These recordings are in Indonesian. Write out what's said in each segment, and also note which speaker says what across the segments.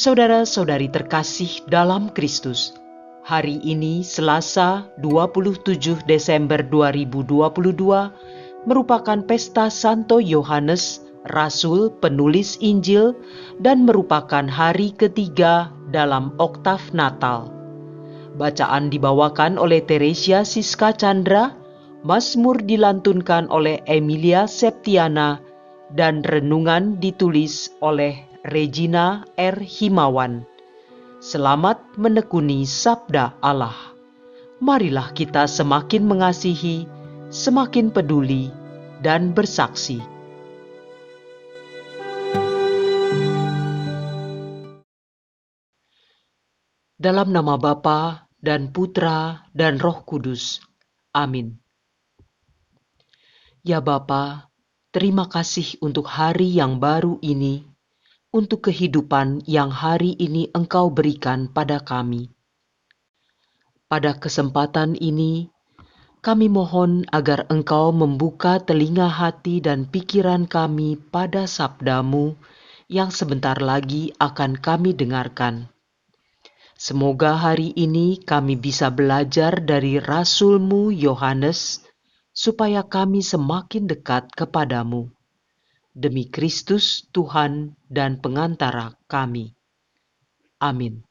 Speaker 1: Saudara-saudari terkasih dalam Kristus, hari ini Selasa 27 Desember 2022 merupakan pesta Santo Yohanes, Rasul penulis Injil, dan merupakan hari ketiga dalam oktav Natal. Bacaan dibawakan oleh Teresia Siska Chandra, Mazmur dilantunkan oleh Emilia Septiana, dan renungan ditulis oleh Regina R. Himawan. Selamat menekuni sabda Allah. Marilah kita semakin mengasihi, semakin peduli, dan bersaksi. Dalam nama Bapa dan Putra dan Roh Kudus. Amin. Ya Bapa, terima kasih untuk hari yang baru ini, untuk kehidupan yang hari ini Engkau berikan pada kami. Pada kesempatan ini, kami mohon agar Engkau membuka telinga hati dan pikiran kami pada sabda-Mu yang sebentar lagi akan kami dengarkan. Semoga hari ini kami bisa belajar dari Rasul-Mu Yohanes, supaya kami semakin dekat kepadamu. Demi Kristus Tuhan dan pengantara kami. Amin.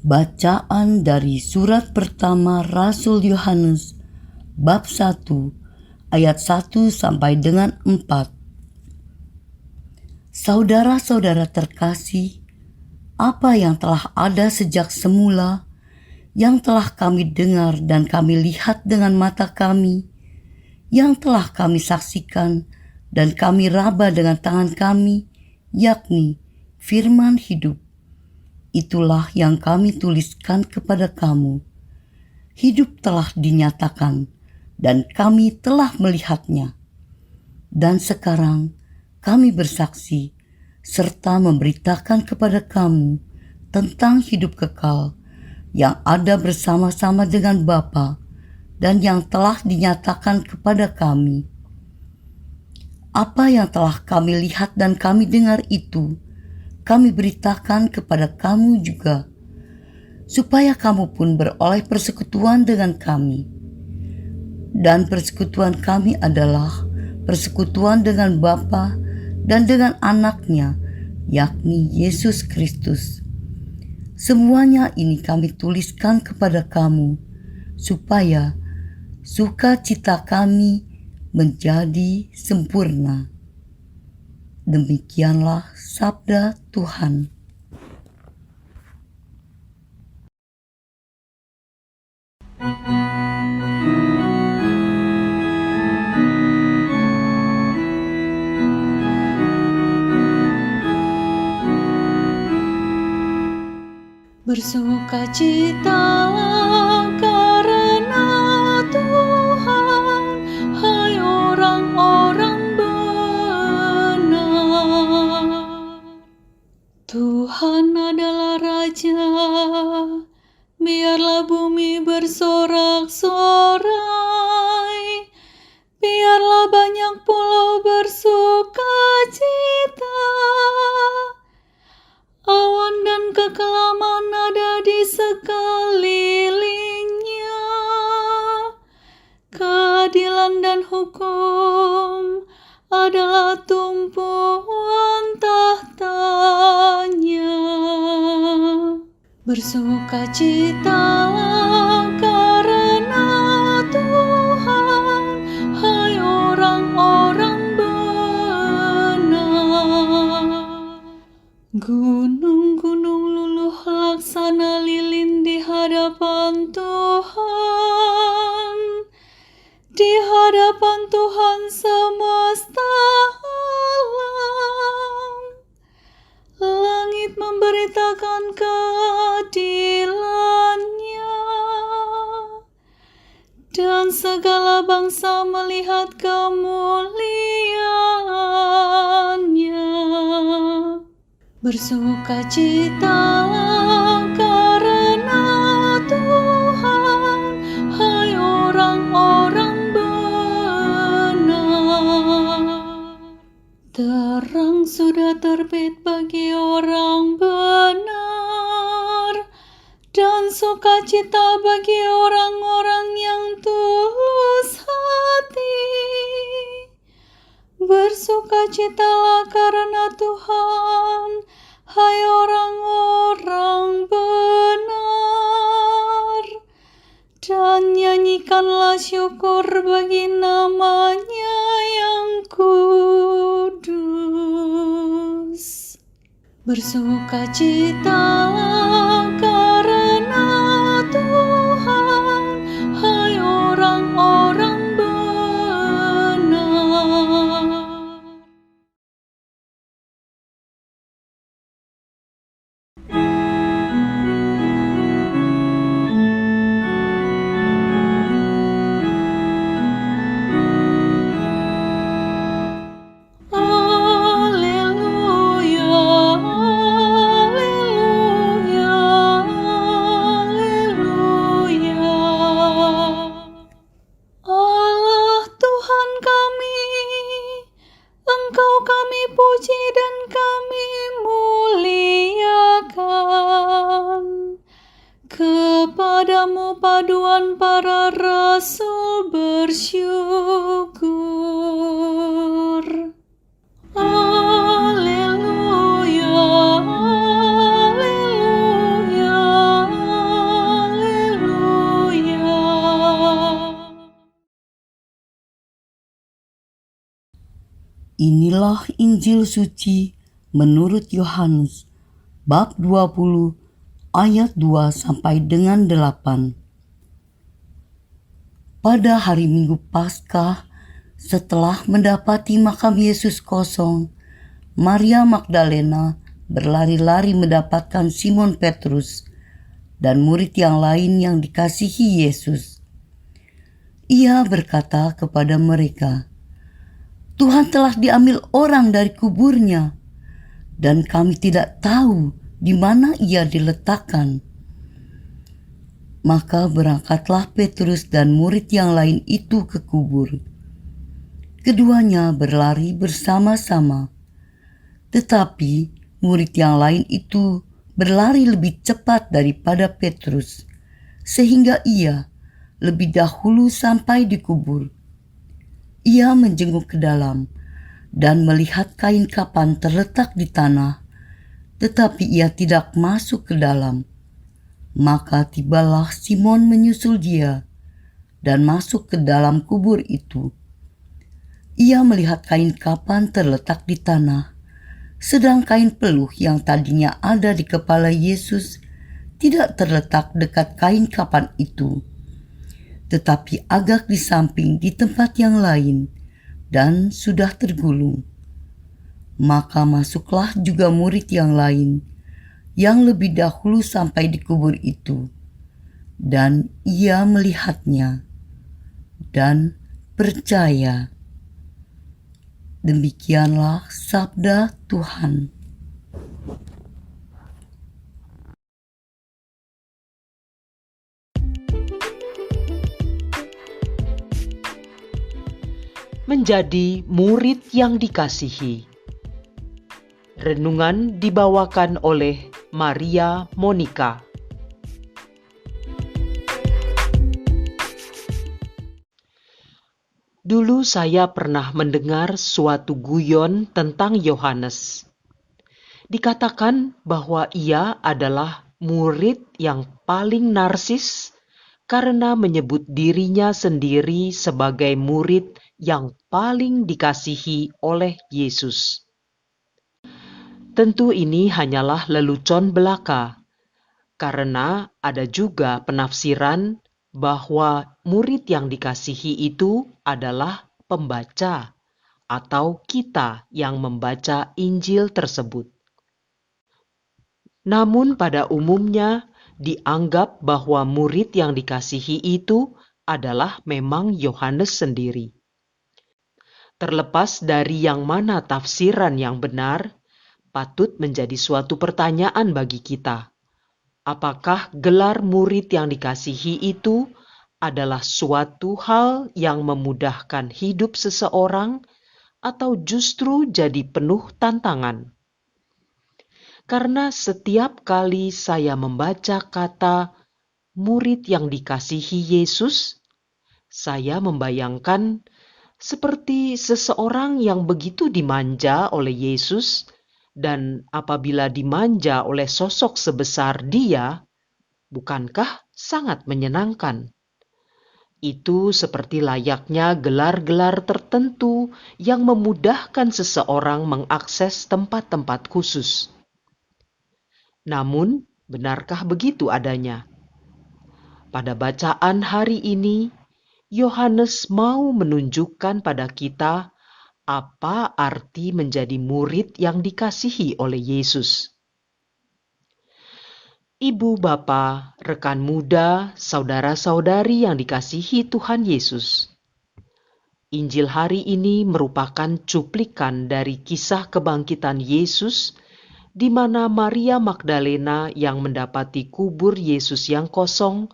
Speaker 2: Bacaan dari surat pertama Rasul Yohanes bab 1 ayat 1 sampai dengan 4. Saudara-saudara terkasih, apa yang telah ada sejak semula, yang telah kami dengar dan kami lihat dengan mata kami, yang telah kami saksikan dan kami raba dengan tangan kami, yakni firman hidup. Itulah yang kami tuliskan kepada kamu. Hidup telah dinyatakan dan kami telah melihatnya. Dan sekarang kami bersaksi serta memberitakan kepada kamu tentang hidup kekal yang ada bersama-sama dengan Bapa dan yang telah dinyatakan kepada kami. Apa yang telah kami lihat dan kami dengar itu kami beritakan kepada kamu juga, supaya kamu pun beroleh persekutuan dengan kami. Dan persekutuan kami adalah persekutuan dengan Bapa dan dengan Anaknya, yakni Yesus Kristus. Semuanya ini kami tuliskan kepada kamu, supaya sukacita kami menjadi sempurna. Demikianlah sabda Tuhan.
Speaker 3: Bersukacitalah karena Tuhan, hai orang-orang benar. Tuhan adalah Raja, biarlah bumi bersorak-sorai, biarlah banyak pulau bersukacita. Awan dan kekelaman ada di sekelilingnya. Keadilan dan hukum adalah tumpuan tahtanya. Bersukacitalah karena Tuhan, hai orang-orang benar. Gunung-gunung luluh laksana lilin di hadapan Tuhan, di hadapan Tuhan semesta alam. Langit memberitakan keadilannya, dan segala bangsa melihat kemuliaannya. Bersukacitalah karena Tuhan, hai orang-orang benar. Terang sudah terbit bagi orang benar, dan sukacita bagi orang-orang yang tulus hati. Bersukacitalah karena Tuhan, hai orang-orang benar, dan nyanyikanlah syukur bagi namanya yang kudus. Bersukacitalah karena Tuhan, hai orang-orang benar. Haleluya, haleluya, haleluya. Allah Tuhan kami, Engkau kami puji dan kami muliakan. Kepadamu paduan para rasul bersyukur. Haleluya, haleluya, haleluya.
Speaker 2: Inilah Injil suci menurut Yohanes bab 20 ayat 2 sampai dengan 8. Pada hari Minggu Paskah, setelah mendapati makam Yesus kosong, Maria Magdalena berlari-lari mendapatkan Simon Petrus dan murid yang lain yang dikasihi Yesus. Ia berkata kepada mereka, "Tuhan telah diambil orang dari kuburnya, dan kami tidak tahu di mana ia diletakkan." Maka berangkatlah Petrus dan murid yang lain itu ke kubur. Keduanya berlari bersama-sama, tetapi murid yang lain itu berlari lebih cepat daripada Petrus, sehingga ia lebih dahulu sampai di kubur. Ia menjenguk ke dalam dan melihat kain kapan terletak di tanah, tetapi ia tidak masuk ke dalam. Maka tibalah Simon menyusul dia dan masuk ke dalam kubur itu. Ia melihat kain kapan terletak di tanah, sedang kain peluh yang tadinya ada di kepala Yesus tidak terletak dekat kain kapan itu, tetapi agak di samping di tempat yang lain dan sudah tergulung. Maka masuklah juga murid yang lain yang lebih dahulu sampai di kubur itu, dan ia melihatnya dan percaya. Demikianlah sabda Tuhan.
Speaker 1: Menjadi murid yang dikasihi. Renungan dibawakan oleh Maria Monica. Dulu saya pernah mendengar suatu guyon tentang Yohanes. Dikatakan bahwa ia adalah murid yang paling narsis karena menyebut dirinya sendiri sebagai murid yang paling dikasihi oleh Yesus. Tentu ini hanyalah lelucon belaka, karena ada juga penafsiran bahwa murid yang dikasihi itu adalah pembaca atau kita yang membaca Injil tersebut. Namun pada umumnya dianggap bahwa murid yang dikasihi itu adalah memang Yohanes sendiri. Terlepas dari yang mana tafsiran yang benar, patut menjadi suatu pertanyaan bagi kita. Apakah gelar murid yang dikasihi itu adalah suatu hal yang memudahkan hidup seseorang atau justru jadi penuh tantangan? Karena setiap kali saya membaca kata murid yang dikasihi Yesus, saya membayangkan seperti seseorang yang begitu dimanja oleh Yesus, dan apabila dimanja oleh sosok sebesar Dia, bukankah sangat menyenangkan? Itu seperti layaknya gelar-gelar tertentu yang memudahkan seseorang mengakses tempat-tempat khusus. Namun, benarkah begitu adanya? Pada bacaan hari ini, Yohanes mau menunjukkan pada kita apa arti menjadi murid yang dikasihi oleh Yesus. Ibu bapa, rekan muda, saudara-saudari yang dikasihi Tuhan Yesus. Injil hari ini merupakan cuplikan dari kisah kebangkitan Yesus, di mana Maria Magdalena yang mendapati kubur Yesus yang kosong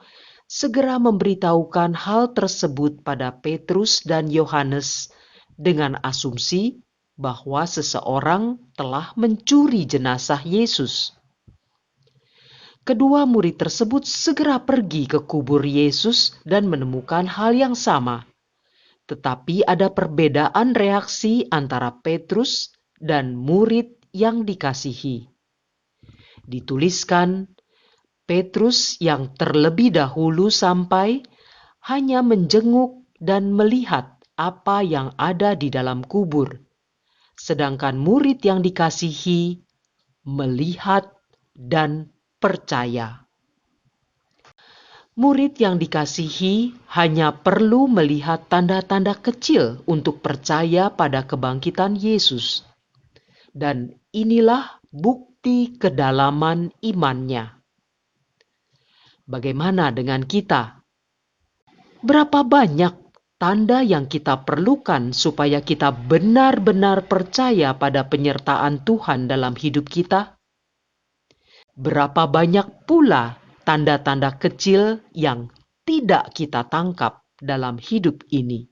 Speaker 1: segera memberitahukan hal tersebut pada Petrus dan Yohanes dengan asumsi bahwa seseorang telah mencuri jenazah Yesus. Kedua murid tersebut segera pergi ke kubur Yesus dan menemukan hal yang sama. Tetapi ada perbedaan reaksi antara Petrus dan murid yang dikasihi. Dituliskan, Petrus yang terlebih dahulu sampai hanya menjenguk dan melihat apa yang ada di dalam kubur. Sedangkan murid yang dikasihi melihat dan percaya. Murid yang dikasihi hanya perlu melihat tanda-tanda kecil untuk percaya pada kebangkitan Yesus. Dan inilah bukti kedalaman imannya. Bagaimana dengan kita? Berapa banyak tanda yang kita perlukan supaya kita benar-benar percaya pada penyertaan Tuhan dalam hidup kita? Berapa banyak pula tanda-tanda kecil yang tidak kita tangkap dalam hidup ini?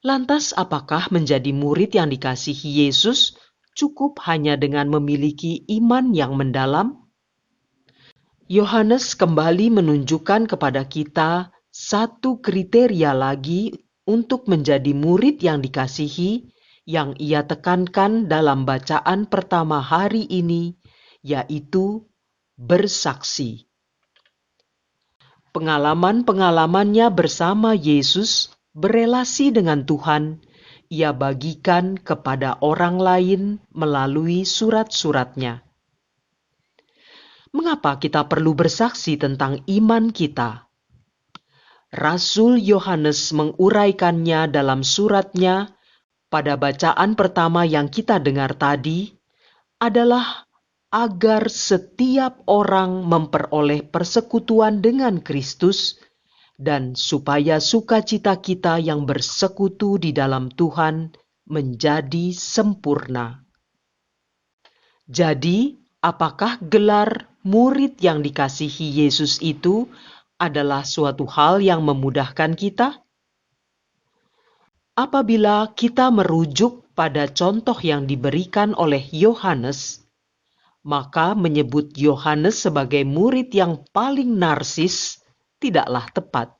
Speaker 1: Lantas, apakah menjadi murid yang dikasihi Yesus cukup hanya dengan memiliki iman yang mendalam? Yohanes kembali menunjukkan kepada kita satu kriteria lagi untuk menjadi murid yang dikasihi yang ia tekankan dalam bacaan pertama hari ini, yaitu bersaksi. Pengalaman-pengalamannya bersama Yesus berelasi dengan Tuhan, ia bagikan kepada orang lain melalui surat-suratnya. Mengapa kita perlu bersaksi tentang iman kita? Rasul Yohanes menguraikannya dalam suratnya pada bacaan pertama yang kita dengar tadi adalah agar setiap orang memperoleh persekutuan dengan Kristus dan supaya sukacita kita yang bersekutu di dalam Tuhan menjadi sempurna. Jadi, apakah gelar murid yang dikasihi Yesus itu adalah suatu hal yang memudahkan kita? Apabila kita merujuk pada contoh yang diberikan oleh Yohanes, maka menyebut Yohanes sebagai murid yang paling narsis tidaklah tepat.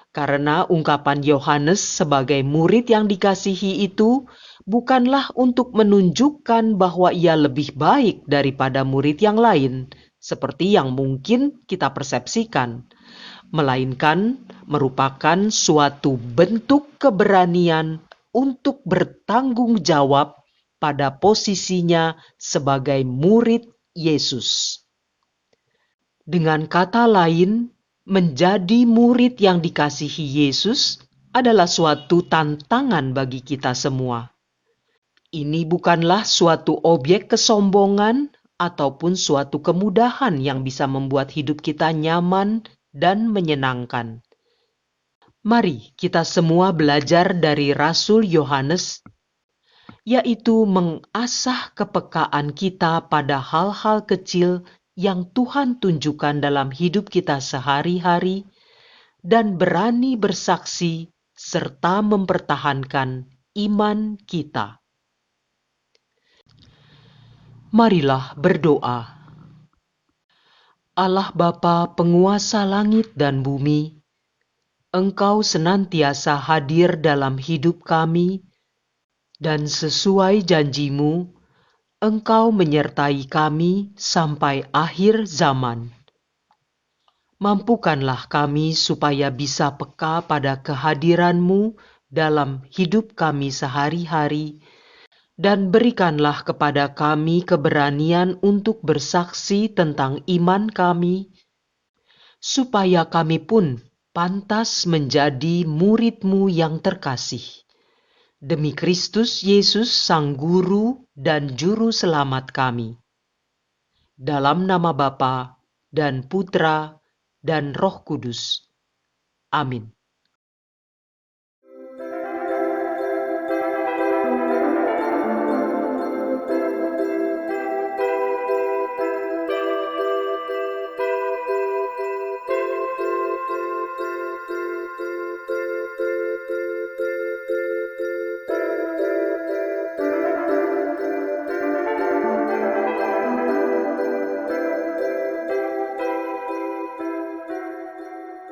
Speaker 1: Karena ungkapan Yohanes sebagai murid yang dikasihi itu bukanlah untuk menunjukkan bahwa ia lebih baik daripada murid yang lain, seperti yang mungkin kita persepsikan, melainkan merupakan suatu bentuk keberanian untuk bertanggung jawab pada posisinya sebagai murid Yesus. Dengan kata lain, menjadi murid yang dikasihi Yesus adalah suatu tantangan bagi kita semua. Ini bukanlah suatu objek kesombongan ataupun suatu kemudahan yang bisa membuat hidup kita nyaman dan menyenangkan. Mari kita semua belajar dari Rasul Yohanes, yaitu mengasah kepekaan kita pada hal-hal kecil yang Tuhan tunjukkan dalam hidup kita sehari-hari dan berani bersaksi serta mempertahankan iman kita. Marilah berdoa. Allah Bapa penguasa langit dan bumi, Engkau senantiasa hadir dalam hidup kami, dan sesuai janji-Mu, Engkau menyertai kami sampai akhir zaman. Mampukanlah kami supaya bisa peka pada kehadiran-Mu dalam hidup kami sehari-hari, dan berikanlah kepada kami keberanian untuk bersaksi tentang iman kami, supaya kami pun pantas menjadi murid-Mu yang terkasih. Demi Kristus Yesus, Sang Guru dan Juru Selamat kami. Dalam nama Bapa dan Putra dan Roh Kudus. Amin.